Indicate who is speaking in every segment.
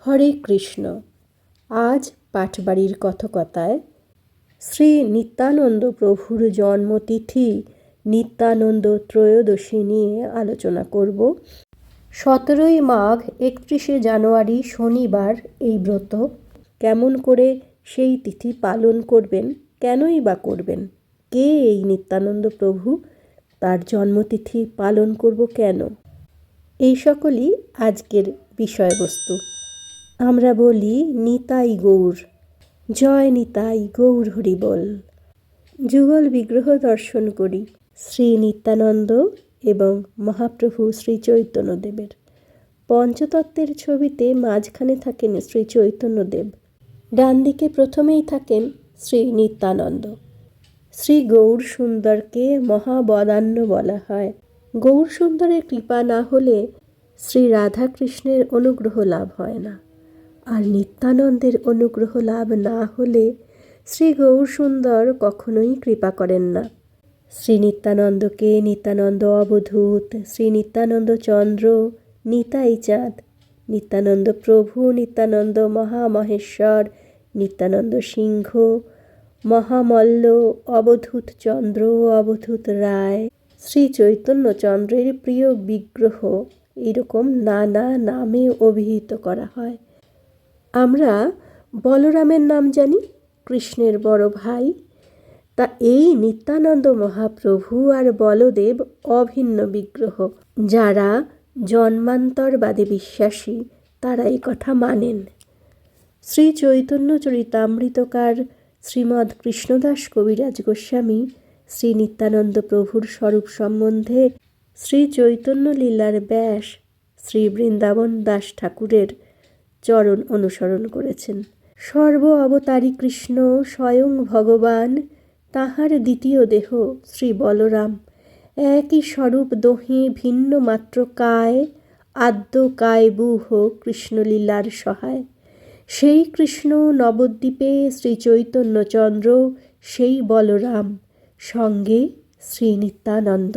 Speaker 1: হরে কৃষ্ণ। আজ পাঠবাড়ির কথকতায় শ্রী নিত্যানন্দ প্রভুর জন্মতিথি নিত্যানন্দ ত্রয়োদশী নিয়ে আলোচনা করব। 17ই মাঘ 31শে জানুয়ারি শনিবার এই ব্রত। কেমন করে সেই তিথি পালন করবেন, কেনই বা করবেন, কে এই নিত্যানন্দ প্রভু, তার জন্মতিথি পালন করব কেন, এই সকলই আজকের বিষয়বস্তু। আমরা বলি নিতাই গৌর, জয় নিতাই গৌর হরি বল। যুগল বিগ্রহ দর্শন করি শ্রী নিত্যানন্দ এবং মহাপ্রভু শ্রী চৈতন্যদেবের। পঞ্চতত্ত্বের ছবিতে মাঝখানে থাকেন শ্রী চৈতন্যদেব, ডান দিকে প্রথমেই থাকেন শ্রী নিত্যানন্দ। শ্রী গৌর সুন্দরকে মহাবদান্য বলা হয়। গৌর সুন্দরের কৃপা না হলে শ্রী রাধাকৃষ্ণের অনুগ্রহ লাভ হয় না, আর নিত্যানন্দের অনুগ্রহ লাভ না হলে শ্রী গৌর সুন্দর কখনোই কৃপা করেন না। শ্রী নিত্যানন্দকে নিত্যানন্দ অবধূত, শ্রী নিত্যানন্দ চন্দ্র, নিতাই চাঁদ, নিত্যানন্দ প্রভু, নিত্যানন্দ মহামহেশ্বর, নিত্যানন্দ সিংহ, মহামল্ল, অবধূত চন্দ্র, অবধূত রায়, শ্রী চৈতন্য চন্দ্রের প্রিয় বিগ্রহ, এরকম নানা নামে অভিহিত করা হয়। আমরা বলরামের নাম জানি, কৃষ্ণের বড় ভাই। তা এই নিত্যানন্দ মহাপ্রভু আর বলদেব অভিন্ন বিগ্রহ। যারা জন্মান্তরবাদে বিশ্বাসী তারা এই কথা মানেন। শ্রী চৈতন্য চরিতামৃতকার শ্রীমৎ কৃষ্ণদাস কবিরাজ গোস্বামী শ্রী নিত্যানন্দ প্রভুর স্বরূপ সম্বন্ধে শ্রী চৈতন্য লীলার ব্যাস শ্রী বৃন্দাবন দাস ঠাকুরের চরণ অনুসরণ করেছেন। সর্ব অবতারী কৃষ্ণ স্বয়ং ভগবান, তাহার দ্বিতীয় দেহ শ্রী বলরাম। একই স্বরূপ দোহে ভিন্ন মাত্র কায়, আদ্য কায় বুহ কৃষ্ণলীলার সহায়। সেই কৃষ্ণ নবদ্বীপে শ্রী চৈতন্যচন্দ্র, সেই বলরাম সঙ্গে শ্রী নিত্যানন্দ।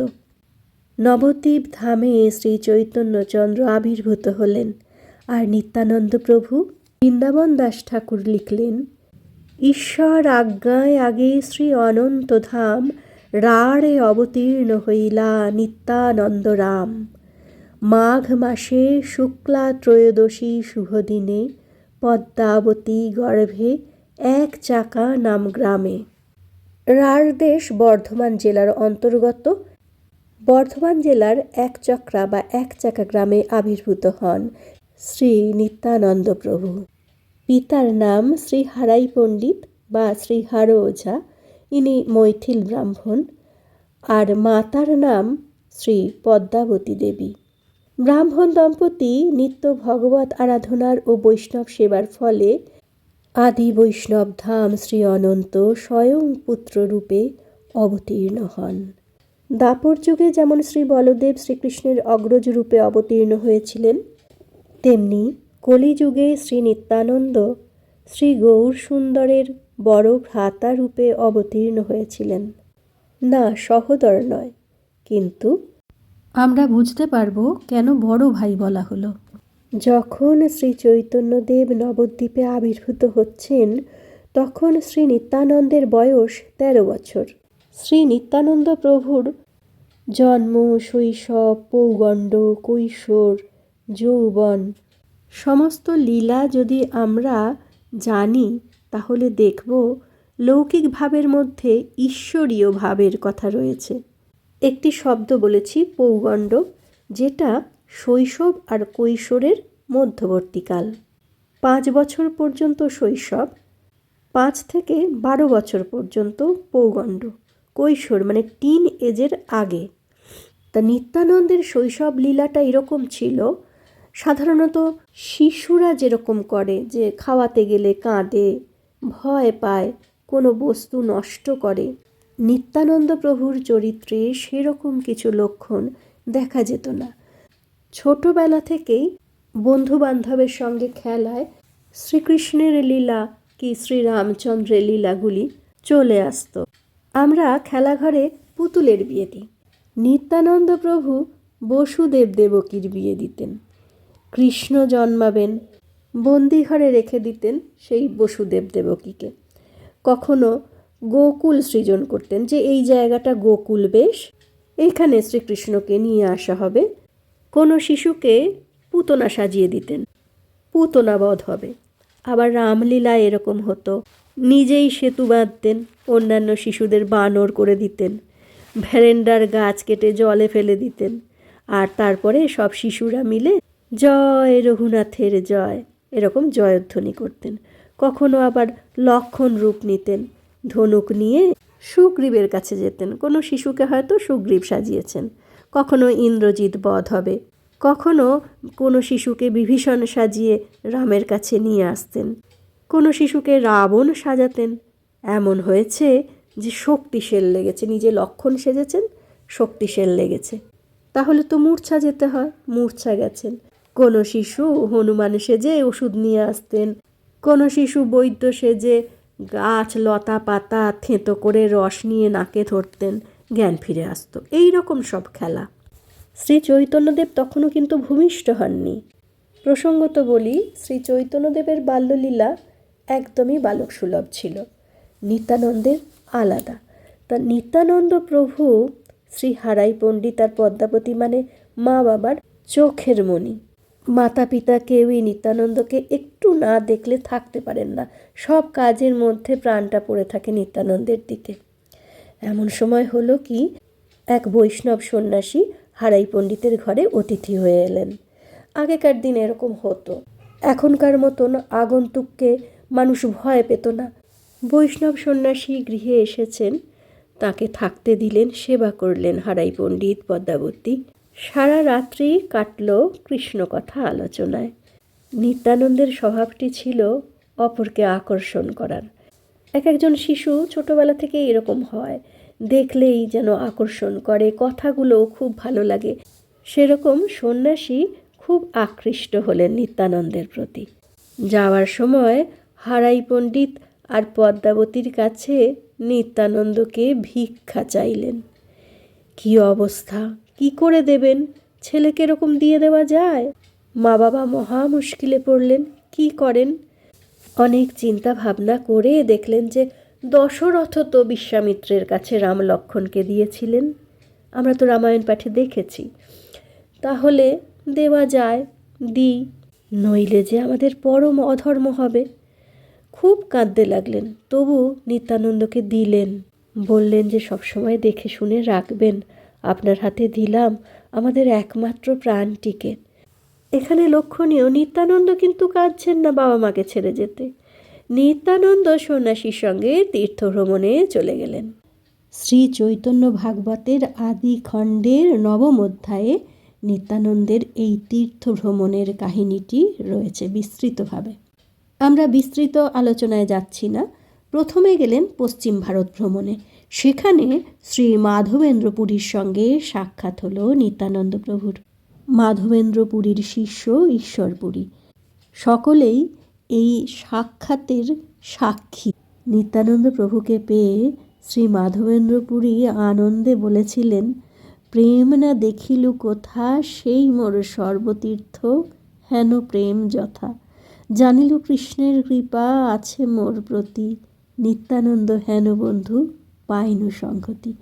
Speaker 1: নবদ্বীপ ধামে শ্রী চৈতন্যচন্দ্র আবির্ভূত হলেন, আর নিত্যানন্দ প্রভু। বৃন্দাবন দাস ঠাকুর লিখলেন, ঈশ্বর আজ্ঞায় আগে শ্রী অনন্ত ধাম, রাড়ে অবতীর্ণ হইলা নিত্যানন্দ রাম। মাঘ মাসে শুক্লা ত্রয়োদশী শুভ দিনে, পদ্মাবতী গর্ভে এক চাকা নাম গ্রামে। রাঢ় দেশ বর্ধমান জেলার অন্তর্গত। বর্ধমান জেলার একচক্রা বা এক চাকা গ্রামে আবির্ভূত হন শ্রী নিত্যানন্দ প্রভু। পিতার নাম শ্রী হারাই পণ্ডিত বা শ্রী হারো ওঝা, ইনি মৈথিল ব্রাহ্মণ, আর মাতার নাম শ্রী পদ্মাবতী দেবী। ব্রাহ্মণ দম্পতি নিত্য ভগবত আরাধনার ও বৈষ্ণব সেবার ফলে আদি বৈষ্ণব ধাম শ্রী অনন্ত স্বয়ং পুত্ররূপে অবতীর্ণ হন। দাপর যুগে যেমন শ্রী বলদেব শ্রীকৃষ্ণের অগ্রজ রূপে অবতীর্ণ হয়েছিলেন, তেমনি কলিযুগে শ্রী নিত্যানন্দ শ্রী গৌর সুন্দরের বড় ভ্রাতা রূপে অবতীর্ণ হয়েছিলেন। না, সহোদর নয়, কিন্তু আমরা বুঝতে পারবো কেন বড় ভাই বলা হলো। যখন শ্রী চৈতন্যদেব নবদ্বীপে আবির্ভূত হচ্ছেন, তখন শ্রী নিত্যানন্দের বয়স 13 বছর। শ্রী নিত্যানন্দ প্রভুর জন্ম, শৈশব, পৌগণ্ড, কৈশোর, যৌবন সমস্ত লীলা যদি আমরা জানি, তাহলে দেখব লৌকিক ভাবের মধ্যে ঈশ্বরীয় ভাবের কথা রয়েছে। একটি শব্দ বলেছি পৌগণ্ড, যেটা শৈশব আর কৈশোরের মধ্যবর্তীকাল। 5 বছর পর্যন্ত শৈশব, 5 থেকে 12 বছর পর্যন্ত পৌগণ্ড, কৈশোর মানে টিন এজের আগে। তা নিত্যানন্দের শৈশব লীলাটা এরকম ছিল, সাধারণত শিশুরা যেরকম করে, যে খাওয়াতে গেলে কাঁদে, ভয় পায়, কোনো বস্তু নষ্ট করে, নিত্যানন্দ প্রভুর চরিত্রে সেরকম কিছু লক্ষণ দেখা যেত না। ছোটবেলা থেকেই বন্ধু বান্ধবের সঙ্গে খেলায় শ্রীকৃষ্ণের লীলা কি শ্রীরামচন্দ্রের লীলাগুলি চলে আসতো। আমরা খেলাঘরে পুতুলের বিয়ে দিই, নিত্যানন্দ প্রভু বসুদেব দেবকীর বিয়ে দিতেন। কৃষ্ণ জন্মাবেন, বন্দি ঘরে রেখে দিতেন সেই বসুদেব দেবকীকে। কখনো গোকুল সৃজন করতেন, যে এই জায়গাটা গোকুল বেশ, এইখানে শ্রীকৃষ্ণকে নিয়ে আসা হবে। কোনো শিশুকে পুতনা সাজিয়ে দিতেন, পুতনা বধ হবে। আবার রামলীলা এরকম হতো, নিজেই সেতু বাঁধতেন, অন্যান্য শিশুদের বানর করে দিতেন, ভেরেন্ডার গাছ কেটে জলে ফেলে দিতেন, আর তারপরে সব শিশুরা মিলে জয় রঘুনাথের জয় এরকম জয়ধ্বনি করতেন। কখনো আবার লক্ষণ রূপ নিতেন, ধনুক নিয়ে সুগ্রীবের কাছে যেতেন। কোনো শিশুকে হয়তো সুগ্রীব সাজিয়েছেন, কখনো ইন্দ্রজিৎ বধ হবে, কখনো কোনো শিশুকে বিভীষণ সাজিয়ে রামের কাছে নিয়ে আসতেন, কোনো শিশুকে রাবণ সাজাতেন। এমন হয়েছে যে শক্তিশেল লেগেছে, নিজে লক্ষণ সেজেছেন, শক্তিশেল লেগেছে, তাহলে তো মূর্ছা যেতে হয়, মূর্ছা গেছেন। কোনো শিশু হনুমান সেজে ওষুধ নিয়ে আসতেন, কোনো শিশু বৈদ্য সেজে গাছ লতা পাতা থেঁতো করে রস নিয়ে নাকে ধরতেন, জ্ঞান ফিরে আসতো। এই রকম সব খেলা। শ্রী চৈতন্যদেব তখনও কিন্তু ভূমিষ্ঠ হননি। প্রসঙ্গত বলি, শ্রী চৈতন্যদেবের বাল্যলীলা একদমই বালক সুলভ ছিল, নিত্যানন্দের আলাদা। তা নিত্যানন্দ প্রভু শ্রী হারাই পণ্ডিত আর পদ্মাবতী মানে মা বাবার চোখের মণি। মাতা পিতা কেউই নিত্যানন্দকে একটু না দেখলে থাকতে পারেন না, সব কাজের মধ্যে প্রাণটা পড়ে থাকে নিত্যানন্দের দিকে। এমন সময় হলো কি, এক বৈষ্ণব সন্ন্যাসী হারাই পণ্ডিতের ঘরে অতিথি হয়ে এলেন। আগেকার দিন এরকম হতো, এখনকার মতন আগন্তুককে মানুষ ভয় পেত না। বৈষ্ণব সন্ন্যাসী গৃহে এসেছেন, তাকে থাকতে দিলেন, সেবা করলেন হারাই পণ্ডিত পদ্মাবতী। সারা রাত্রি কাটল কৃষ্ণ কথা আলোচনায়। নিত্যানন্দের স্বভাবটি ছিল অপরকে আকর্ষণ করার। এক একজন শিশু ছোটবেলা থেকে এরকম হয়, দেখলেই যেন আকর্ষণ করে, কথাগুলোও খুব ভালো লাগে। সেরকম সন্ন্যাসী খুব আকৃষ্ট হলেন নিত্যানন্দের প্রতি। যাওয়ার সময় হারাই পণ্ডিত আর পদ্মাবতীর কাছে নিত্যানন্দকে ভিক্ষা চাইলেন। কি অবস্থা, কি করে দেবেন? ছেলেকে এরকম দিয়ে দেওয়া যায়? মা বাবা মহা মুশকিলে পড়লেন, কি করেন? অনেক চিন্তা ভাবনা করে দেখলেন যে দশরথ তো বিশ্বামিত্রের কাছে রাম লক্ষ্মণকে দিয়েছিলেন, আমরা তো রামায়ণ পাঠে দেখেছি, তাহলে দেওয়া যায়, দিই, নইলে যে আমাদের পরম অধর্ম হবে। খুব কাঁদতে লাগলেন, তবু নিত্যানন্দকে দিলেন। বললেন যে সবসময় দেখে শুনে রাখবেন, আপনার হাতে দিলাম আমাদের একমাত্র প্রাণটিকে। এখানে লক্ষণীয়, নিত্যানন্দ কিন্তু কাঁদছেন না বাবা মাকে ছেড়ে যেতে। নিত্যানন্দ সন্ন্যাসীর সঙ্গে তীর্থভ্রমণে চলে গেলেন। শ্রী চৈতন্য ভাগবতের আদি খণ্ডের 9ম অধ্যায়ে নিত্যানন্দের এই তীর্থভ্রমণের কাহিনীটি রয়েছে বিস্তৃতভাবে। আমরা বিস্তৃত আলোচনায় যাচ্ছি না। প্রথমে গেলেন পশ্চিম ভারত ভ্রমণে। সেখানে শ্রী মাধবেন্দ্র পুরীর সঙ্গে সাক্ষাৎ হলো নিত্যানন্দ প্রভুর। মাধবেন্দ্র পুরীর শিষ্য ঈশ্বরপুরী সকলেই এই সাক্ষাতের সাক্ষী। নিত্যানন্দ প্রভুকে পেয়ে শ্রী মাধবেন্দ্র পুরী আনন্দে বলেছিলেন, প্রেম না দেখিলু কোথা, সেই মোর সর্বতীর্থ, হেন প্রেম যথা। জানিল কৃষ্ণের কৃপা আছে মোর প্রতি, নিত্যানন্দ হেন বন্ধু পাইনু সংগতি।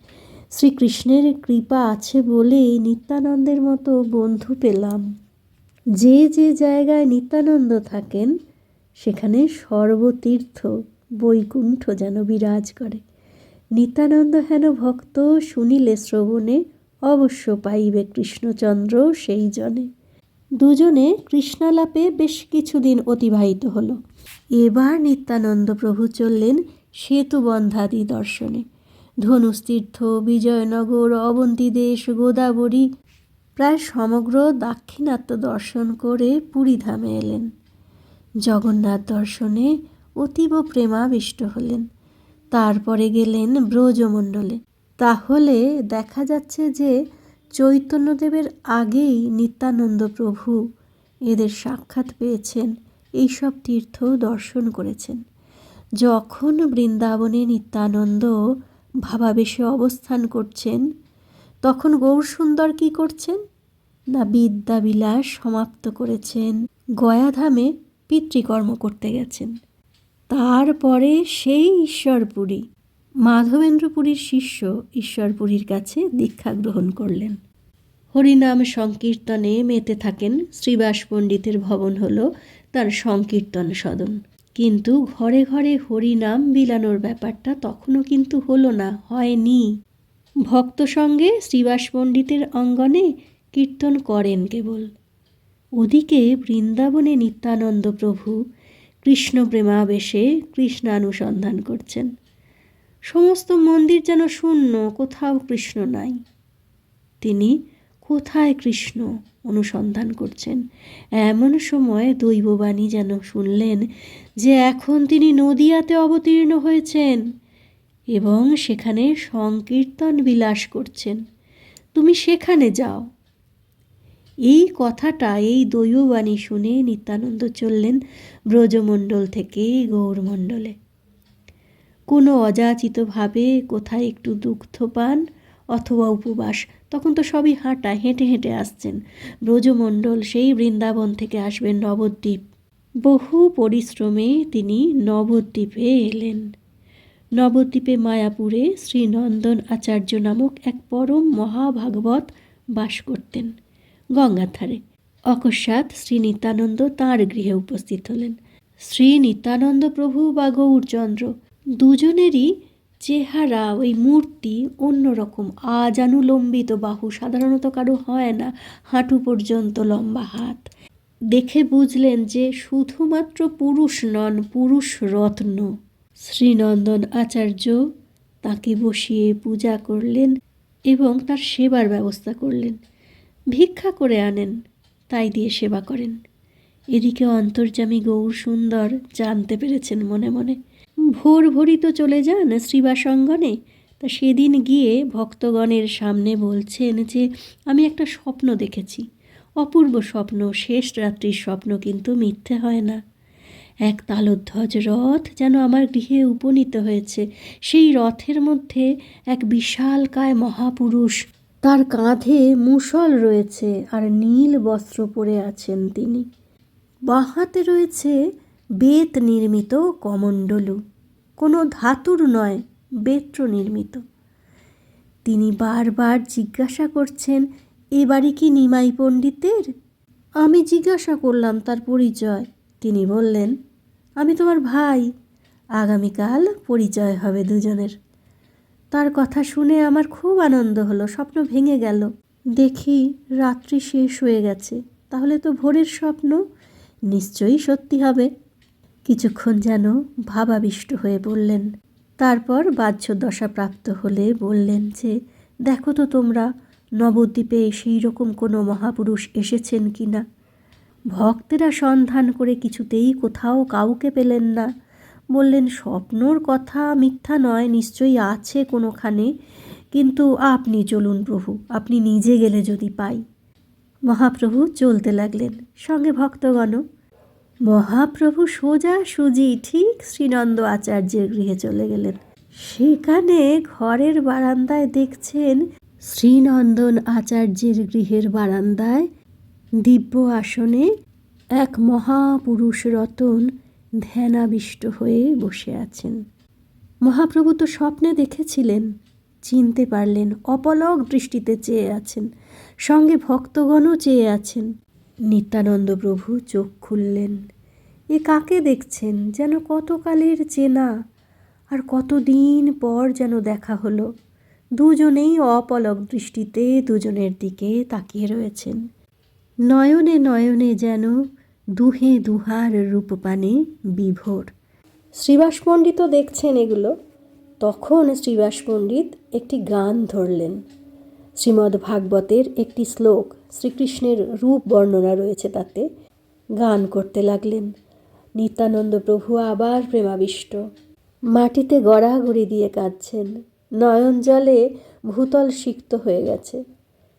Speaker 1: শ্রীকৃষ্ণের কৃপা আছে বলেই নিত্যানন্দের মতো বন্ধু পেলাম। যে যে জায়গায় নিত্যানন্দ থাকেন সেখানে সর্বতীর্থ বৈকুণ্ঠ যেন বিরাজ করে। নিত্যানন্দ হেন ভক্ত শুনিলে শ্রবণে, অবশ্য পাইবে কৃষ্ণচন্দ্র সেই জনে। দুজনে কৃষ্ণালাপে বেশ কিছুদিন অতিবাহিত হলো। এবার নিত্যানন্দ প্রভু চললেন সেতুবন্ধাদি দর্শনে। ধনুস্তীর্থ, বিজয়নগর, অবন্তী দেশ, গোদাবরী, প্রায় সমগ্র দাক্ষিণাত্য দর্শন করে পুরীধামে এলেন। জগন্নাথ দর্শনে অতীব প্রেমাবিষ্ট হলেন। তারপরে গেলেন ব্রজমণ্ডলে। তাহলে দেখা যাচ্ছে যে চৈতন্যদেবের আগেই নিত্যানন্দ প্রভু এদের সাক্ষাৎ পেয়েছেন, এইসব তীর্থ দর্শন করেছেন। যখন বৃন্দাবনে নিত্যানন্দ ভাবাবেশে অবস্থান করছেন, তখন গৌরসুন্দর কি করছেন না বিদ্যাবিলাস সমাপ্ত করেছেন। গয়াধামে পিতৃকর্ম করতে গেছেন। তারপরে সেই ঈশ্বরপুরী, মাধবেন্দ্রপুরীর শিষ্য ঈশ্বরপুরীর কাছে দীক্ষা গ্রহণ করলেন। হরিনাম সংকীর্তনে মেতে থাকেন। শ্রীবাস পণ্ডিতের ভবন হলো তার সংকীর্তন সদন। কিন্তু ঘরে ঘরে হরিনাম বিলানোর ব্যাপারটা তখনও কিন্তু হলো না, হয়নি। ভক্ত সঙ্গে শ্রীবাস পণ্ডিতের অঙ্গনে কীর্তন করেন কেবল। ওদিকে বৃন্দাবনে নিত্যানন্দ প্রভু কৃষ্ণ প্রেমাবেশে কৃষ্ণানুসন্ধান করছেন। সমস্ত মন্দির যেন শূন্য, কোথাও কৃষ্ণ নাই। তিনি কোথায় কৃষ্ণ অনুসন্ধান করছেন। এমন সময় দৈববাণী যেন শুনলেন যে এখন তিনি নদিয়াতে অবতীর্ণ হয়েছেন এবং সেখানে সংকীর্তন বিলাস করছেন, তুমি সেখানে যাও। এই কথাটা, এই দৈববাণী শুনে নিত্যানন্দ চললেন ব্রজমণ্ডল থেকে গৌরমণ্ডলে। কোনো অযাচিতভাবে কোথায় একটু দুগ্ধপান অথবা উপবাস, তখন তো সবই হাঁটা, হেঁটে হেঁটে আসছেন। ব্রজমণ্ডল সেই বৃন্দাবন থেকে আসবেন নবদ্বীপ। বহু পরিশ্রমে তিনি নবদ্বীপে এলেন। নবদ্বীপে মায়াপুরে শ্রীনন্দন আচার্য নামক এক পরম মহাভাগবত বাস করতেন গঙ্গার ধারে। অকস্মাৎ শ্রী নিত্যানন্দ তাঁর গৃহে উপস্থিত হলেন। শ্রী নিত্যানন্দ প্রভু বা গৌরচন্দ্র দুজনেরই চেহারা, ওই মূর্তি অন্যরকম। আজানুলম্বিত বাহু, সাধারণত কারো হয় না, হাঁটু পর্যন্ত লম্বা হাত। দেখে বুঝলেন যে শুধুমাত্র পুরুষ নন, পুরুষ রত্ন। শ্রীনন্দন আচার্য তাকে বসিয়ে পূজা করলেন এবং তার সেবার ব্যবস্থা করলেন। ভিক্ষা করে আনেন, তাই দিয়ে সেবা করেন। এদিকে অন্তর্যামী গৌর সুন্দর জানতে পেরেছেন মনে মনে। ভোর ভোরই তো চলে যান শ্রীবাসঙ্গনে। তা সেদিন গিয়ে ভক্তগণের সামনে বলছেন যে আমি একটা স্বপ্ন দেখেছি, অপূর্ব স্বপ্ন, শেষ রাত্রির স্বপ্ন, কিন্তু মিথ্যে হয় না। এক তালধ্বজ রথ যেন আমার গৃহে উপনীত হয়েছে। সেই রথের মধ্যে এক বিশালকায় মহাপুরুষ, তার কাঁধে মুষল রয়েছে আর নীল বস্ত্র পরে আছেন তিনি। বাঁ হাতে রয়েছে বেত নির্মিত কমণ্ডলু, কোনো ধাতুর নয়, বেত্র নির্মিত। তিনি বারবার জিজ্ঞাসা করছেন, এ বাড়ি কি নিমাই পণ্ডিতের? আমি জিজ্ঞাসা করলাম তার পরিচয়। তিনি বললেন, আমি তোমার ভাই, আগামীকাল পরিচয় হবে দুজনের। তার কথা শুনে আমার খুব আনন্দ হলো। স্বপ্ন ভেঙে গেল। দেখি রাত্রি শেষ হয়ে গেছে, তাহলে তো ভোরের স্বপ্ন, নিশ্চয়ই সত্যি হবে। কিছুক্ষণ যেন ভাবাবিষ্ট হয়ে পড়লেন। তারপর বাহ্য দশা প্রাপ্ত হলে বললেন যে দেখো তো তোমরা নবদ্বীপে সেই রকম কোনো মহাপুরুষ এসেছেন কি না। ভক্তেরা সন্ধান করে কিছুতেই কোথাও কাউকে পেলেন না। বললেন, স্বপ্নর কথা মিথ্যা নয়, নিশ্চয়ই আছে কোনোখানে, কিন্তু আপনি চলুন প্রভু, আপনি নিজে গেলে যদি পাই। মহাপ্রভু চলতে লাগলেন, সঙ্গে ভক্তগণ। মহাপ্রভু সোজা সুজি ঠিক শ্রীনন্দ আচার্যের গৃহে চলে গেলেন। সেখানে ঘরের বারান্দায় দেখছেন শ্রীনন্দন আচার্যের গৃহের বারান্দায় দিব্য আসনে এক মহাপুরুষ রতন ধ্যানাবিষ্ট হয়ে বসে আছেন। মহাপ্রভু তো স্বপ্নে দেখেছিলেন, চিনতে পারলেন, অপলক দৃষ্টিতে চেয়ে আছেন, সঙ্গে ভক্তগণও চেয়ে আছেন। নিত্যানন্দ প্রভু চোখ খুললেন। এ কাকে দেখছেন? যেন কতকালের চেনা, আর কতদিন পর যেন দেখা হলো। দুজনেই অপলক দৃষ্টিতে দুজনের দিকে তাকিয়ে রয়েছেন। নয়নে নয়নে যেন দুহে দুহার রূপপানে বিভোর। শ্রীবাস পণ্ডিতও দেখছেন এগুলো। তখন শ্রীবাস পণ্ডিত একটি গান ধরলেন। শ্রীমদ্ ভাগবতের একটি শ্লোক, শ্রীকৃষ্ণের রূপ বর্ণনা রয়েছে তাতে। গান করতে লাগলেন। নিত্যানন্দ প্রভু আবার প্রেমাবিষ্ট, মাটিতে গড়াগড়ি দিয়ে কাঁদছেন। নয়ন জলে ভূতল সিক্ত হয়ে গেছে।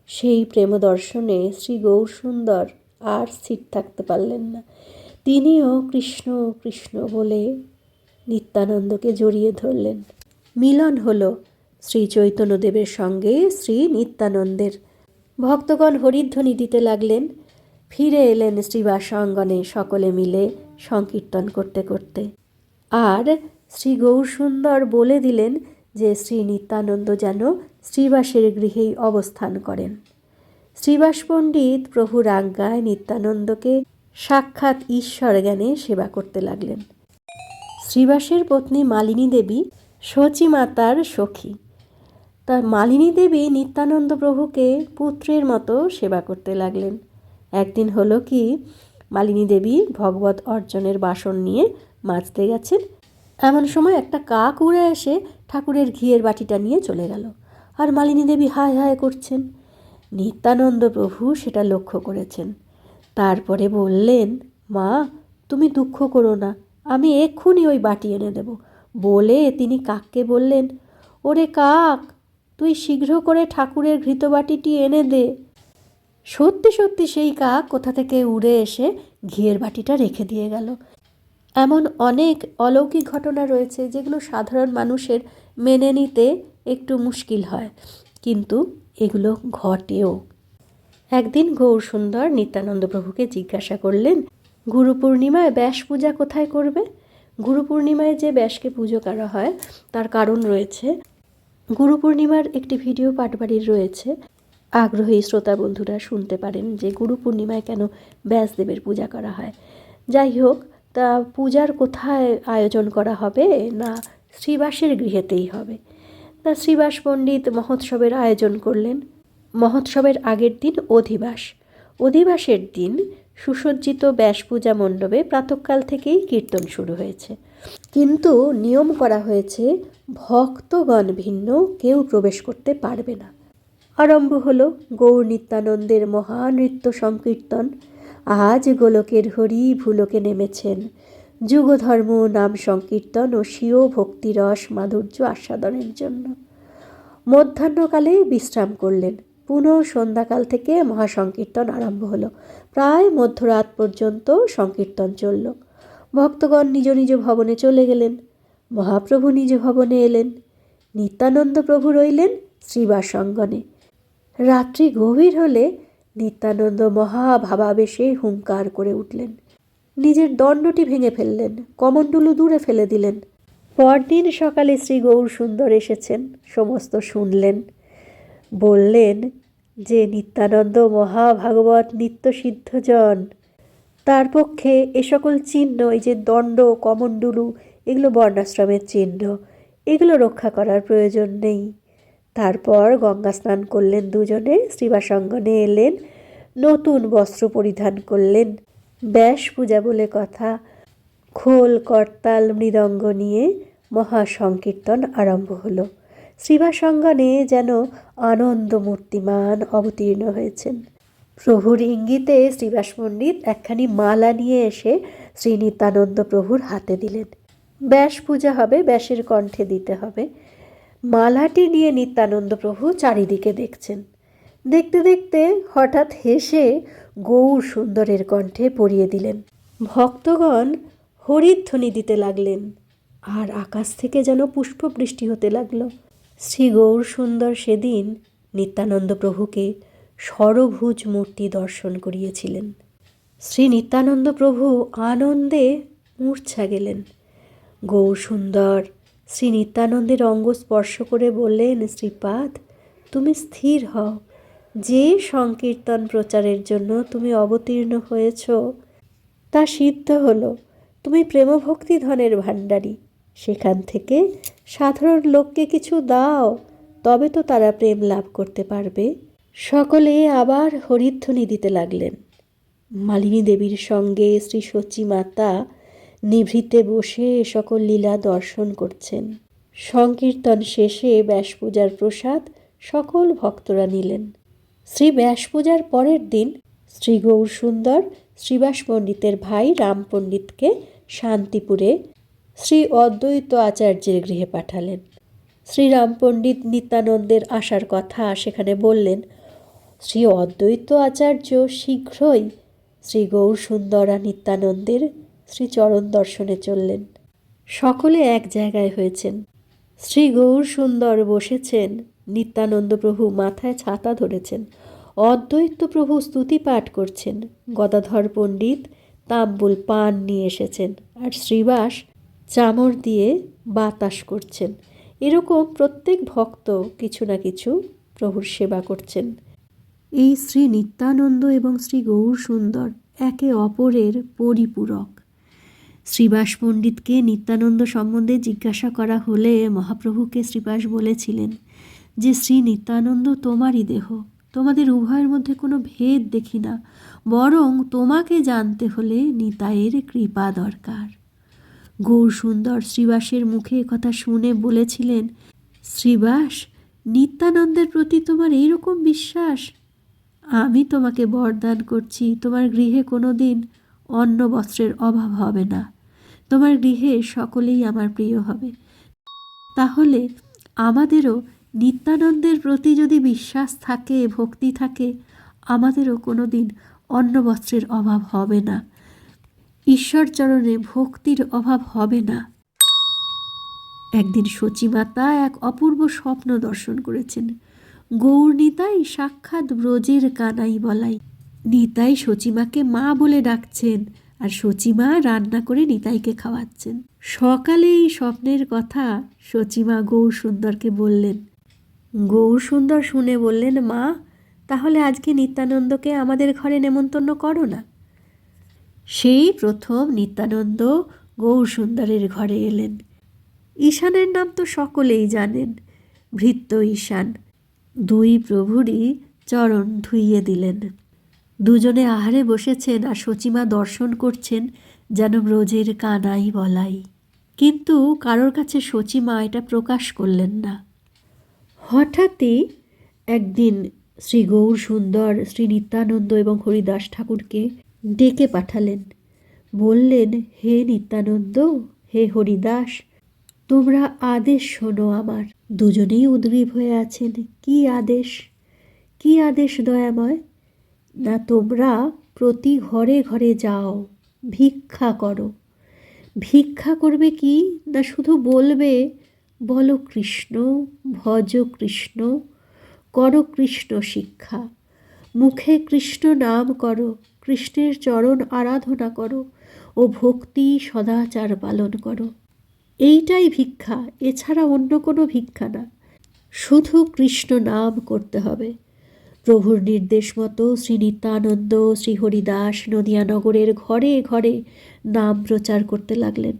Speaker 1: সেই প্রেম দর্শনে শ্রী গৌরসুন্দর আর স্থির থাকতে পারলেন না। তিনিও কৃষ্ণ কৃষ্ণ বলে নিত্যানন্দকে জড়িয়ে ধরলেন। মিলন হলো শ্রী চৈতন্যদেবের সঙ্গে শ্রী নিত্যানন্দের। ভক্তগণ হরিধ্বনি দিতে লাগলেন। ফিরে এলেন শ্রীবাস অঙ্গনে সকলে মিলে সংকীর্তন করতে করতে। আর শ্রী গৌরসুন্দর বলে দিলেন যে শ্রী নিত্যানন্দ যেন শ্রীবাসের গৃহেই অবস্থান করেন। শ্রীবাস পণ্ডিত প্রভুর আজ্ঞায় নিত্যানন্দকে সাক্ষাৎ ঈশ্বর জ্ঞানে সেবা করতে লাগলেন। শ্রীবাসের পত্নী মালিনী দেবী শচীমাতার সখী। তার মালিনী দেবী নিত্যানন্দ প্রভুকে পুত্রের মতো সেবা করতে লাগলেন। একদিন হলো কি, মালিনী দেবী ভগবত অর্জনের বাসন নিয়ে মাজতে গেছেন। এমন সময় একটা কাক উড়ে এসে ঠাকুরের ঘিয়ের বাটিটা নিয়ে চলে গেল। আর মালিনী দেবী হায় হায় করছেন। নিত্যানন্দ প্রভু সেটা লক্ষ্য করেছেন। তারপরে বললেন, মা তুমি দুঃখ করো না, আমি এক্ষুনি ওই বাটি এনে দেব। বলে তিনি কাককে বললেন, ওরে কাক, তুই শীঘ্র করে ঠাকুরের ঘৃত বাটিটি এনে দে। সত্যি সত্যি সেই কাক কোথা থেকে উড়ে এসে ঘিয়ের বাটিটা রেখে দিয়ে গেল। এমন অনেক অলৌকিক ঘটনা রয়েছে যেগুলো সাধারণ মানুষের মেনে নিতে একটু মুশকিল হয়, কিন্তু এগুলো ঘটেও। একদিন গৌরসুন্দর নিত্যানন্দ প্রভুকে জিজ্ঞাসা করলেন, গুরু পূর্ণিমায় ব্যাস পূজা কোথায় করবে? গুরু পূর্ণিমায় যে ব্যাসকে পুজো করা হয় তার কারণ রয়েছে। গুরু পূর্ণিমার একটি ভিডিও পাটবাড়ির রয়েছে, আগ্রহী শ্রোতা বন্ধুরা শুনতে পারেন যে গুরু পূর্ণিমায় কেন ব্যাসদেবের পূজা করা হয়। যাই হোক, তা পূজার কোথায় আয়োজন করা হবে? না, শ্রীবাসের গৃহেতেই হবে। তা শ্রীবাস পণ্ডিত মহোৎসবের আয়োজন করলেন। মহোৎসবের আগের দিন অধিবাস। অধিবাসের দিন সুসজ্জিত ব্যাস পূজা মণ্ডপে প্রাতঃকাল থেকেই কীর্তন শুরু হয়েছে, কিন্তু নিয়ম করা হয়েছে ভক্তগণ ভিন্ন কেউ প্রবেশ করতে পারবে না। আরম্ভ হলো গৌর নিত্যানন্দের মহানৃত্য সংকীর্তন। আজ গোলকের হরি ভুলোকে নেমেছেন, যুগধর্ম নাম সংকীর্তন ও স্বীয় ভক্তিরস মাধুর্য আস্বাদনের জন্য। মধ্যাহ্নকালে বিশ্রাম করলেন। পুনঃ সন্ধ্যাকাল থেকে মহাসংকীর্তন আরম্ভ হলো। প্রায় মধ্যরাত পর্যন্ত সংকীর্তন চলল। ভক্তগণ নিজ নিজ ভবনে চলে গেলেন। মহাপ্রভু নিজ ভবনে এলেন। নিত্যানন্দ প্রভু রইলেন শ্রীবাস অঙ্গনে। রাত্রি গভীর হলে নিত্যানন্দ মহাভাবাবেশে হুঙ্কার করে উঠলেন। নিজের দণ্ডটি ভেঙে ফেললেন, কমণ্ডলু দূরে ফেলে দিলেন। পরদিন সকালে শ্রী গৌরসুন্দর এসেছেন, সমস্ত শুনলেন। বললেন যে নিত্যানন্দ মহাভাগবত নিত্যসিদ্ধজন, তার পক্ষে এ সকল চিহ্ন, এই যে দণ্ড কমণ্ডলু, এগুলো বর্ণাশ্রমের চিহ্ন, এগুলো রক্ষা করার প্রয়োজন নেই। তারপর গঙ্গা স্নান করলেন দুজনে, শ্রীবাসাঙ্গনে এলেন, নতুন বস্ত্র পরিধান করলেন। ব্যাস পূজা বলে কথা। খোল করতাল মৃদঙ্গ নিয়ে মহাসংকীর্তন আরম্ভ হলো। শ্রীবাসাঙ্গনে যেন আনন্দমূর্তিমান অবতীর্ণ হয়েছেন। প্রভুর ইঙ্গিতে শ্রীবাস পণ্ডিত একখানি মালা নিয়ে এসে শ্রী নিত্যানন্দ প্রভুর হাতে দিলেন। ব্যাস পূজা হবে, ব্যাসের কণ্ঠে দিতে হবে। মালাটি নিয়ে নিত্যানন্দ প্রভু চারিদিকে দেখছেন। দেখতে দেখতে হঠাৎ হেসে গৌর সুন্দরের কণ্ঠে পরিয়ে দিলেন। ভক্তগণ হরিধ্বনি দিতে লাগলেন, আর আকাশ থেকে যেন পুষ্পবৃষ্টি হতে লাগলো। শ্রী গৌর সুন্দর সেদিন নিত্যানন্দ প্রভুকে ষড়ভুজ মূর্তি দর্শন করিয়েছিলেন। শ্রী নিত্যানন্দ প্রভু আনন্দে মূর্ছা গেলেন। গৌর সুন্দর শ্রী নিত্যানন্দের অঙ্গ স্পর্শ করে বললেন, শ্রীপাদ তুমি স্থির হও। যে সংকীর্তন প্রচারের জন্য তুমি অবতীর্ণ হয়েছ তা সিদ্ধ হলো। তুমি প্রেমভক্তি ধনের ভাণ্ডারী, সেখান থেকে সাধারণ লোককে কিছু দাও, তবে তো তারা প্রেম লাভ করতে পারবে। সকলে আবার হরিধ্বনি দিতে লাগলেন। মালিনী দেবীর সঙ্গে শ্রী সচী মাতা নিভৃতে বসে সকল লীলা দর্শন করছেন। সংকীর্তন শেষে ব্যাস পূজার প্রসাদ সকল ভক্তরা নিলেন। শ্রী ব্যাস পূজার পরের দিন শ্রী গৌর সুন্দর শ্রীবাস পণ্ডিতের ভাই রাম পণ্ডিতকে শান্তিপুরে শ্রী অদ্বৈত আচার্যের গৃহে পাঠালেন। শ্রীরাম পণ্ডিত নিত্যানন্দের আসার কথা সেখানে বললেন। শ্রী অদ্বৈত আচার্য শীঘ্রই শ্রী গৌর সুন্দর আর নিত্যানন্দের শ্রীচরণ দর্শনে চললেন। সকলে এক জায়গায় হয়েছেন। শ্রী গৌর সুন্দর বসেছেন, নিত্যানন্দ প্রভু মাথায় ছাতা ধরেছেন, অদ্বৈত প্রভু স্তুতি পাঠ করছেন, গদাধর পণ্ডিত তাম্বুল পান নিয়ে এসেছেন, আর শ্রীবাস চামর দিয়ে বাতাস করছেন। এরকম প্রত্যেক ভক্ত কিছু না কিছু প্রভুর সেবা করছেন। এই শ্রী নিত্যানন্দ এবং শ্রী গৌর সুন্দর একে অপরের পরিপূরক। শ্রীবাস পণ্ডিতকে নিত্যানন্দ সম্বন্ধে জিজ্ঞাসা করা হলে মহাপ্রভুকে শ্রীবাস বলেছিলেন যে শ্রী নিত্যানন্দ তোমারই দেহ, তোমাদের উভয়ের মধ্যে কোনো ভেদ দেখি না, বরং তোমাকে জানতে হলে নিতাইয়ের কৃপা দরকার। গৌর সুন্দর শ্রীবাসের মুখে কথা শুনে বলেছিলেন, শ্রীবাস, নিত্যানন্দের প্রতি তোমার এইরকম বিশ্বাস? আমি তোমাকে বরদান করছি, তোমার গৃহে কোনো দিন অন্ন বস্ত্রের অভাব হবে না, তোমার গৃহে সকলেই আমার প্রিয় হবে। তাহলে আমাদেরও নিত্যানন্দের প্রতি যদি বিশ্বাস থাকে, ভক্তি থাকে, আমাদেরও কোনো দিন অন্ন বস্ত্রের অভাব হবে না, ঈশ্বরচরণে ভক্তির অভাব হবে না। একদিন সচিমাতা এক অপূর্ব স্বপ্ন দর্শন করেছেন। গৌর নিতাই সাক্ষাৎ ব্রজের কানাই বলাই। নিতাই সচিমাকে মা বলে ডাকছেন, আর সচিমা রান্না করে নিতাইকে খাওয়াচ্ছেন। সকালে এই স্বপ্নের কথা সচিমা গৌর সুন্দরকে বললেন। গৌর সুন্দর শুনে বললেন, মা, তাহলে আজকে নিত্যানন্দকে আমাদের ঘরে নেমন্তন্ন করো না। সেই প্রথম নিত্যানন্দ গৌর সুন্দরের ঘরে এলেন। ঈশানের নাম তো সকলেই জানেন, ভৃত্য ঈশান। দুই প্রভুরই চরণ ধুইয়ে দিলেন। দুজনে আহারে বসেছেন, আর সচিমা দর্শন করছেন যেন ব্রজের কানাই বলাই। কিন্তু কারোর কাছে সচিমা এটা প্রকাশ করলেন না। হঠাৎই একদিন শ্রী গৌর সুন্দর শ্রী নিত্যানন্দ এবং হরিদাস ঠাকুরকে ডেকে পাঠালেন। বললেন, হে নিত্যানন্দ, হে হরিদাস, তোমরা আদেশ শোনো আমার। দুজনেই উদ্গ্রীব হয়ে আছেন। কি আদেশ? কি আদেশ দয়াময়? না, তোমরা প্রতি ঘরে ঘরে যাও, ভিক্ষা করো। ভিক্ষা করবে কি না, শুধু বলবে, বলো কৃষ্ণ, ভজ কৃষ্ণ, করো কৃষ্ণ শিক্ষা। মুখে কৃষ্ণ নাম করো, কৃষ্ণের চরণ আরাধনা করো ও ভক্তি সদাচার পালন করো। এইটাই ভিক্ষা, এছাড়া অন্য কোনো ভিক্ষা না। শুধু কৃষ্ণ নাম করতে হবে। প্রভুর নির্দেশ মতো শ্রী নিত্যানন্দ শ্রী হরিদাস নদিয়া নগরের ঘরে ঘরে নাম প্রচার করতে লাগলেন।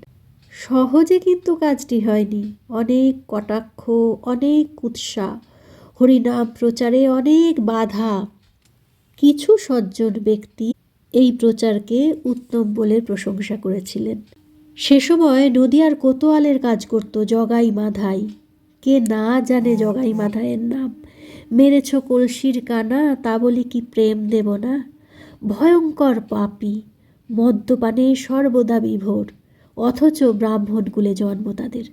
Speaker 1: সহজে কিন্তু কাজটি হয়নি। অনেক কটাক্ষ, অনেক কুৎসা, হরিনাম প্রচারে অনেক বাধা। কিছু সজ্জন ব্যক্তি এই প্রচারকে উত্তম বলে প্রশংসা করেছিলেন। সে সময় নদিয়ার কোতোয়ালের কাজ করত জগাই মাধাই। কে না জানে জগাই মাধাইয়ের নাম? মেরেছ কলসির কানা, তা বলি কি প্রেম দেব না? ভয়ঙ্কর পাপী, মদ্যপানে সর্বদা বিভোর, অথচ ব্রাহ্মণ কুলে জন্ম তাদের।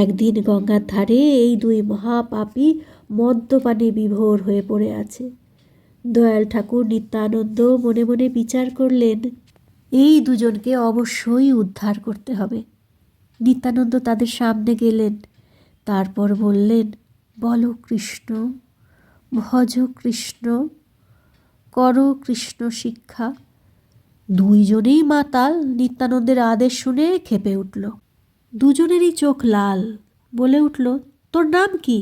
Speaker 1: একদিন গঙ্গার ধারে এই দুই মহাপাপী মদ্যপানে বিভোর হয়ে পড়ে আছে। দয়াল ঠাকুর নিত্যানন্দ মনে মনে বিচার করলেন, এই দুজনকে অবশ্যই উদ্ধার করতে হবে। নিত্যানন্দ তাদের সামনে গেলেন। তারপর বললেন, বলো কৃষ্ণ, ভজ কৃষ্ণ, করো কৃষ্ণ শিক্ষা। দুইজনেই মাতাল। নিত্যানন্দের আদেশ শুনে ক্ষেপে উঠল। দুজনেরই চোখ লাল। বলে উঠল, তোর নাম কি?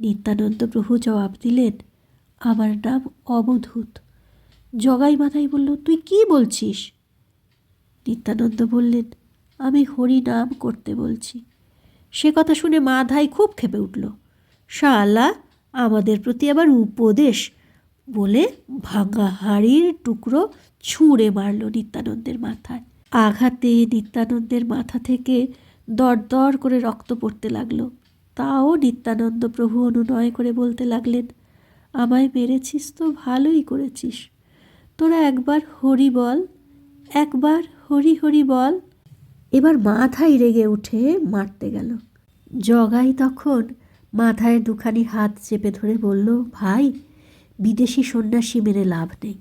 Speaker 1: নিত্যানন্দ প্রভু জবাব দিলেন, আমার নাম অবধূত। জগাই মাথায় বলল, তুই কি বলছিস? নিত্যানন্দ বললেন, আমি হরি নাম করতে বলছি। সে কথা শুনে মাধাই খুব ক্ষেপে উঠল। শালা, আমাদের প্রতি আবার উপদেশ, বলে ভাঙা হাড়ির টুকরো ছুঁড়ে মারল নিত্যানন্দের মাথায়। আঘাতে নিত্যানন্দের মাথা থেকে দরদর করে রক্ত পড়তে লাগলো। তাও নিত্যানন্দ প্রভু অনুনয় করে বলতে লাগলেন, আমায় মেরেছিস তো ভালোই করেছিস। তোরা একবার হরি বল, একবার হরি হরি বল। এবার মাথায় রেগে উঠে মারতে গেল। জগাই তখন মাথায় দুখানি হাত চেপে ধরে বলল, ভাই, বিদেশি সন্ন্যাসী মেরে লাভ নেই।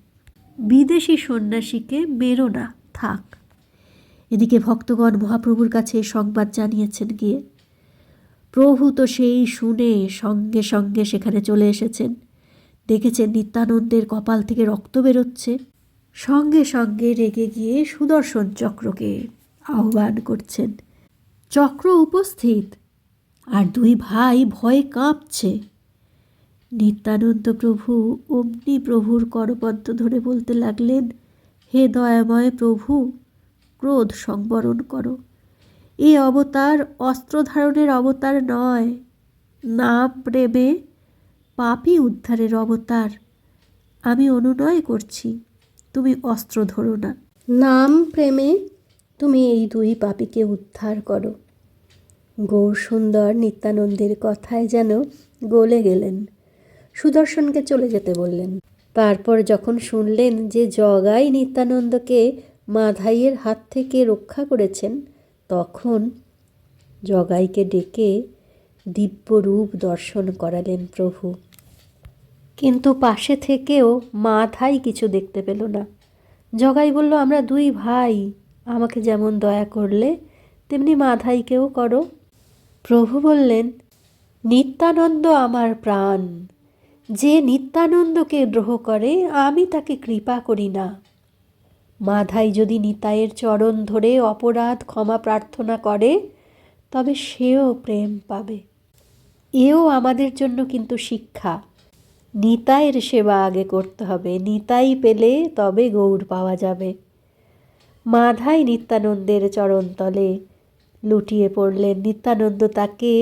Speaker 1: বিদেশি সন্ন্যাসীকে মেরো না, থাক। এদিকে ভক্তগণ মহাপ্রভুর কাছে সংবাদ জানিয়েছেন গিয়ে। প্রভু তো সেই শুনে সঙ্গে সঙ্গে সেখানে চলে এসেছেন। দেখেছেন নিত্যানন্দের কপাল থেকে রক্ত বেরোচ্ছে। সঙ্গে সঙ্গে রেগে গিয়ে সুদর্শন চক্রকে আহ্বান করছেন। চক্র উপস্থিত, আর দুই ভাই ভয়ে কাঁপছে। নিত্যানন্দ প্রভু অমনি প্রভুর করপদ্ম ধরে বলতে লাগলেন, হে দয়াময় প্রভু, ক্রোধ সংবরণ করো। এ অবতার অস্ত্র ধারণের অবতার নয়, নাম প্রেমে পাপী উদ্ধারের অবতার। আমি অনুনয় করছি, তুমি অস্ত্র ধরো না। নাম প্রেমে তুমি এই দুই পাপীকে উদ্ধার করো। গৌরসুন্দর নিত্যানন্দের কথায় যেন গলে গেলেন। সুদর্শনকে চলে যেতে বললেন। তারপর যখন শুনলেন যে জগাই নিত্যানন্দকে মাধাইয়ের হাত থেকে রক্ষা করেছেন, তখন জগাইকে ডেকে দিব্যরূপ দর্শন করালেন প্রভু। কিন্তু পাশে থেকেও মাধাই কিছু দেখতে পেল না। জগাই বলল, আমরা দুই ভাই, আমাকে যেমন দয়া করলে তেমনি মাধাইকেও করো। প্রভু বললেন, নিত্যানন্দ আমার প্রাণ, যে নিত্যানন্দকে দ্রোহ করে আমি তাকে কৃপা করি না। মাধাই যদি নিতাইয়ের চরণ ধরে অপরাধ ক্ষমা প্রার্থনা করে তবে সেও প্রেম পাবে। এও আমাদের জন্য কিন্তু শিক্ষা। নিতাইয়ের সেবা আগে করতে হবে, নিতাই পেলে তবে গৌর পাওয়া যাবে। মাধাই নিত্যানন্দের চরণতলে লুটিয়ে পড়লেন। নিত্যানন্দ তাকে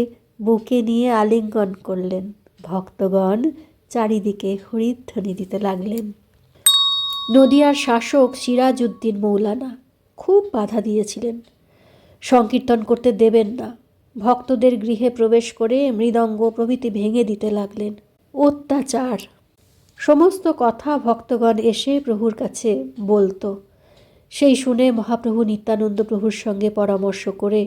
Speaker 1: বুকে নিয়ে আলিঙ্গন করলেন। ভক্তগণ চারিদিকে হরিধ্বনি দিতে লাগলেন। নদিয়ার শাসক সিরাজউদ্দিন মৌলানা খুব বাধা দিয়েছিলেন, সংকীর্তন করতে দেবেন না। ভক্তদের গৃহে প্রবেশ করে মৃদঙ্গ প্রভৃতি ভেঙে দিতে লাগলেন। অত্যাচার। সমস্ত কথা ভক্তগণ এসে প্রভুর কাছে বলতো। সেই শুনে মহাপ্রভু নিত্যানন্দ প্রভুর সঙ্গে পরামর্শ করে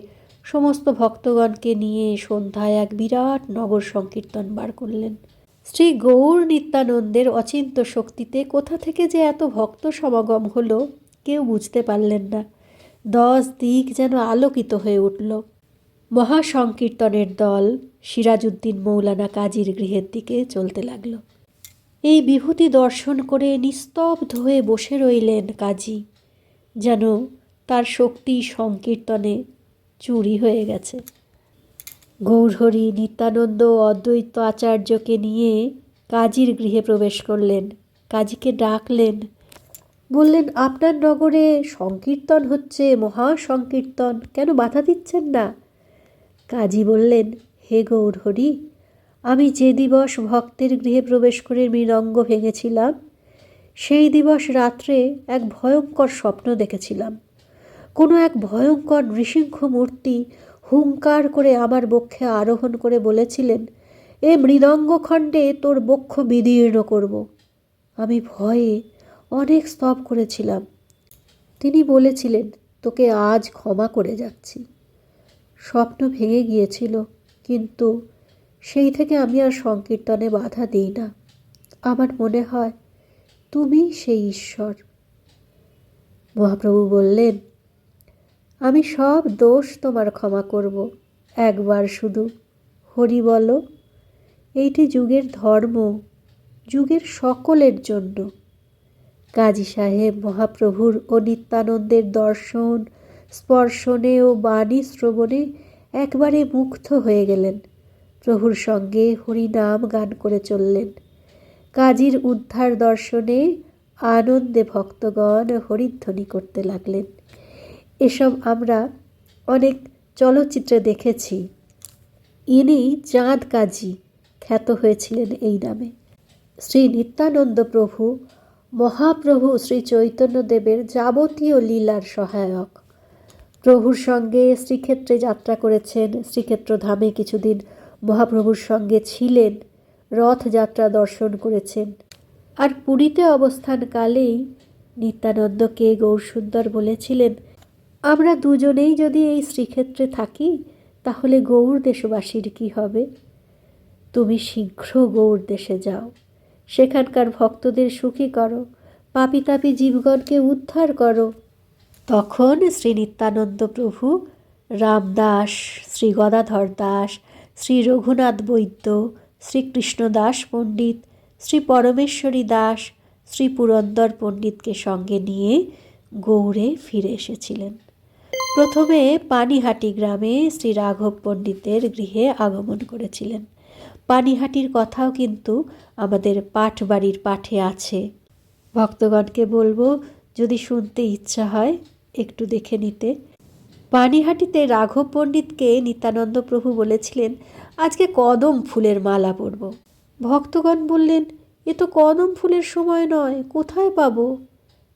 Speaker 1: সমস্ত ভক্তগণকে নিয়ে সন্ধ্যায় এক বিরাট নগর সংকীর্তন বার করলেন। শ্রী গৌর নিত্যানন্দের অচিন্ত্য শক্তিতে কোথা থেকে যে এত ভক্ত সমাগম হলো কেউ বুঝতে পারলেন না। 10 দিক যেন আলোকিত হয়ে উঠল। মহাসংকীর্তনের দল সিরাজউদ্দিন মৌলানা কাজীর গৃহের দিকে চলতে লাগল। এই বিভূতি দর্শন করে নিস্তব্ধ হয়ে বসে রইলেন কাজী, যেন তার শক্তি সংকীর্তনে চুরি হয়ে গেছে। গৌরহরি নিত্যানন্দ অদ্বৈত আচার্যকে নিয়ে কাজীর গৃহে প্রবেশ করলেন। কাজীকে ডাকলেন, বললেন, আপনার নগরে সংকীর্তন হচ্ছে, মহাসংকীর্তন, কেন বাধা দিচ্ছেন না? কাজী বললেন, হে গৌরহরি, আমি যে দিবস ভক্তের গৃহে প্রবেশ করে মৃদঙ্গ ভেঙেছিলাম, সেই দিবস রাত্রে এক ভয়ঙ্কর স্বপ্ন দেখেছিলাম। কোনো এক ভয়ঙ্কর নৃসিংহ মূর্তি হুঙ্কার করে আমার বক্ষে আরোহণ করে বলেছিলেন, এ মৃদঙ্গখণ্ডে তোর বক্ষ বিদীর্ণ করব। আমি ভয়ে অনেক স্তব করেছিলাম। তিনি বলেছিলেন, তোকে আজ ক্ষমা করে যাচ্ছি। স্বপ্ন ভেঙে গিয়েছিল, কিন্তু সেই থেকে আমি আর সংকীর্তনে বাধা দিই না। আমার মনে হয় তুমি সেই ঈশ্বর। মহাপ্রভু বললেন, আমি সব দোষ তোমার ক্ষমা করব, একবার শুধু হরি বলো। এইটি যুগের ধর্ম, যুগের সকলের জন্য। কাজী সাহেব মহাপ্রভুর ও নিত্যানন্দের দর্শন স্পর্শনে ও বাণী শ্রবণে একবারে মুগ্ধ হয়ে গেলেন। প্রভুর সঙ্গে হরিনাম গান করে চললেন। কাজীর উদ্ধার দর্শনে আনন্দে ভক্তগণ হরিধ্বনি করতে লাগলেন। এসব আমরা অনেক চলচ্চিত্রে দেখেছি। ইনি চাঁদ কাজী খ্যাত হয়েছিলেন এই নামে। শ্রী নিত্যানন্দ প্রভু মহাপ্রভু শ্রী চৈতন্যদেবের যাবতীয় লীলার সহায়ক। প্রভুর সঙ্গে শ্রীক্ষেত্রে যাত্রা করেছেন, শ্রীক্ষেত্র ধামে কিছুদিন মহাপ্রভুর সঙ্গে ছিলেন, রথযাত্রা দর্শন করেছেন। আর পুরীতে অবস্থানকালেই নিত্যানন্দকে গৌরসুন্দর বলেছিলেন, আমরা দুজনেই যদি এই শ্রীক্ষেত্রে থাকি তাহলে গৌর দেশবাসীর কী হবে? তুমি শীঘ্র গৌর দেশে যাও, সেখানকার ভক্তদের সুখী করো, পাপী তাপী জীবগণকে উদ্ধার করো। তখন শ্রী নিত্যানন্দ প্রভু রামদাস, শ্রী গদাধর দাস, শ্রী রঘুনাথ বৈদ্য, শ্রীকৃষ্ণ দাস পণ্ডিত, শ্রী পরমেশ্বরী দাস, শ্রী পুরন্দর পণ্ডিতকে সঙ্গে নিয়ে গৌড়ে ফিরে এসেছিলেন। প্রথমে পানিহাটি গ্রামে শ্রী রাঘব পণ্ডিতের গৃহে আগমন করেছিলেন। পানিহাটির কথাও কিন্তু আমাদের পাঠবাড়ির পাঠে আছে। ভক্তগণকে বলবো, যদি শুনতে ইচ্ছা হয় একটু দেখে নিতে। পানিহাটিতে রাঘব পণ্ডিতকে নিত্যানন্দ প্রভু বলেছিলেন, আজকে কদম ফুলের মালা পরব। ভক্তগণ বললেন, এ তো কদম ফুলের সময় নয়, কোথায় পাবো?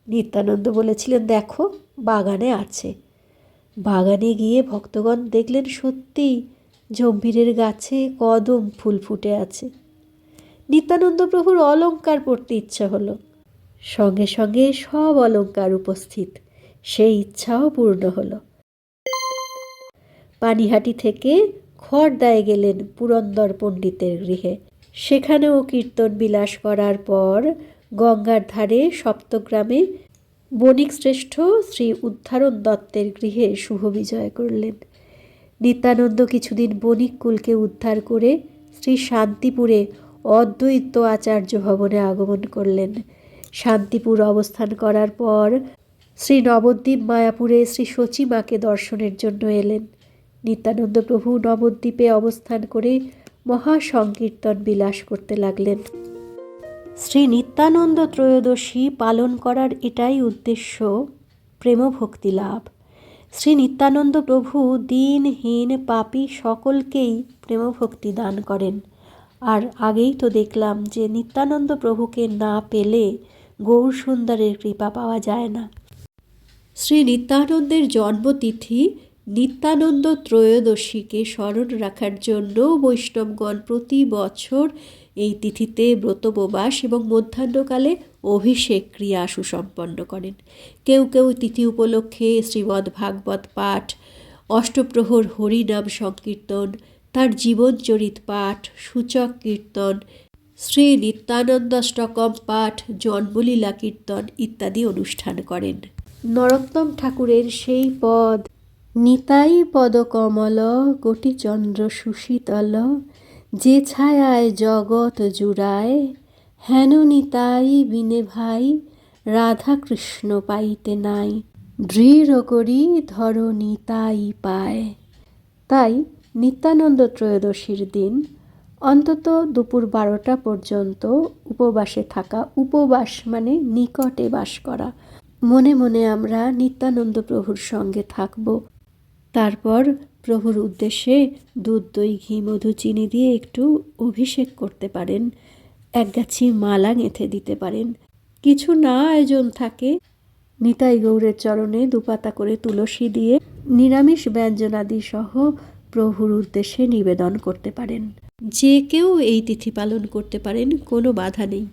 Speaker 1: নিত্যানন্দ বলেছিলেন, দেখো বাগানে আছে। বাগানে গিয়ে ভক্তগণ দেখলেন সত্যি জম্বীরের গাছে কদম ফুল ফুটে আছে। নিত্যানন্দ প্রভুর অলংকার পরতে ইচ্ছা হলো। সঙ্গে সঙ্গে সব অলংকার উপস্থিত, সেই ইচ্ছাও পূর্ণ হলো। পানিহাটি থেকে খড়দায় গেলেন পুরন্দর পণ্ডিতের গৃহে। সেখানেও কীর্তন বিলাস করার পর গঙ্গার ধারে সপ্তগ্রামে বণিক শ্রেষ্ঠ শ্রী উদ্ধারণ দত্তের গৃহে শুভ বিজয় করলেন। নিত্যানন্দ কিছুদিন বণিক কুলকে উদ্ধার করে শ্রী শান্তিপুরে অদ্বৈত আচার্য ভবনে আগমন করলেন। শান্তিপুর অবস্থান করার পর শ্রী নবদ্বীপ মায়াপুরে শ্রী শচীমাকে দর্শনের জন্য এলেন। নিত্যানন্দ প্রভু নবদ্বীপে অবস্থান করে মহাসংকীর্তন বিলাস করতে লাগলেন। শ্রী নিত্যানন্দ ত্রয়োদশী পালন করার এটাই উদ্দেশ্য, প্রেমভক্তি লাভ। শ্রী নিত্যানন্দ প্রভু দীনহীন পাপী সকলকেই প্রেমভক্তি দান করেন। আর আগেই তো দেখলাম যে নিত্যানন্দ প্রভুকে না পেলে গৌরসুন্দরের কৃপা পাওয়া যায় না। শ্রী নিত্যানন্দের জন্মতিথি নিত্যানন্দ ত্রয়োদশীকে স্মরণ রাখার জন্য বৈষ্ণবগণ প্রতি বছর এই তিথিতে ব্রতোপবাস এবং মধ্যাহ্নকালে অভিষেক ক্রিয়া সুসম্পন্ন করেন। কেউ কেউ তিথি উপলক্ষে শ্রীমদ্ ভাগবত পাঠ, অষ্টপ্রহর হরিনাম সংকীর্তন, তার জীবনচরিত পাঠ, সূচক কীর্তন, শ্রী নিত্যানন্দাষ্টকম পাঠ, জন্মলীলা কীর্তন ইত্যাদি অনুষ্ঠান করেন। নরোত্তম ঠাকুরের সেই পদ, নিতাই পদকমল কোটিচন্দ্র সুশীতল, যে ছায়ায় জগৎ জুড়ায়, হেন নিতাই বিনে ভাই, রাধা কৃষ্ণ পাইতে নাই, দৃঢ় করি ধর নিতাই পায়। তাই নিত্যানন্দ ত্রয়োদশীর দিন অন্তত দুপুর 12টা পর্যন্ত উপবাসে থাকা, উপবাস মানে নিকটে বাস করা। মনে মনে আমরা নিত্যানন্দ প্রভুর সঙ্গে থাকব। তারপর প্রভুর উদ্দেশ্যে দুধ, দই, ঘি, মধু, চিনি দিয়ে একটু অভিষেক করতে পারেন, একগাছি মালা গেঁথে দিতে পারেন। কিছু না আয়োজন থাকে, নিতাই গৌরের চরণে দুপাতা করে তুলসী দিয়ে নিরামিষ ব্যঞ্জনাদি সহ প্রভুর উদ্দেশ্যে নিবেদন করতে পারেন। যে কেউ এই তিথি পালন করতে পারেন, কোনো বাধা নেই।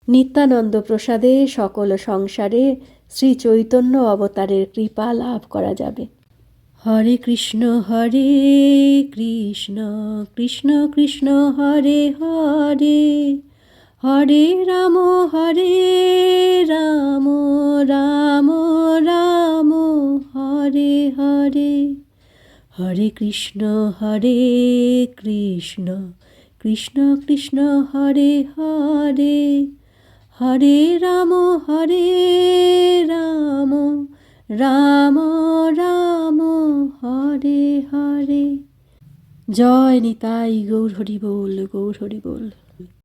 Speaker 1: নিত্যানন্দ প্রসাদে সকল সংসারে শ্রী চৈতন্য অবতারের কৃপা লাভ করা যাবে। হরে কৃষ্ণ কৃষ্ণ কৃষ্ণ হরে হরে, হরে রাম রাম রাম রাম হরে হরে, হরে কৃষ্ণ কৃষ্ণ কৃষ্ণ হরে হরে, হরে রাম রাম রাম হরে হরে। জয় নিতাই গৌর হরি বল, গৌর হরি বল।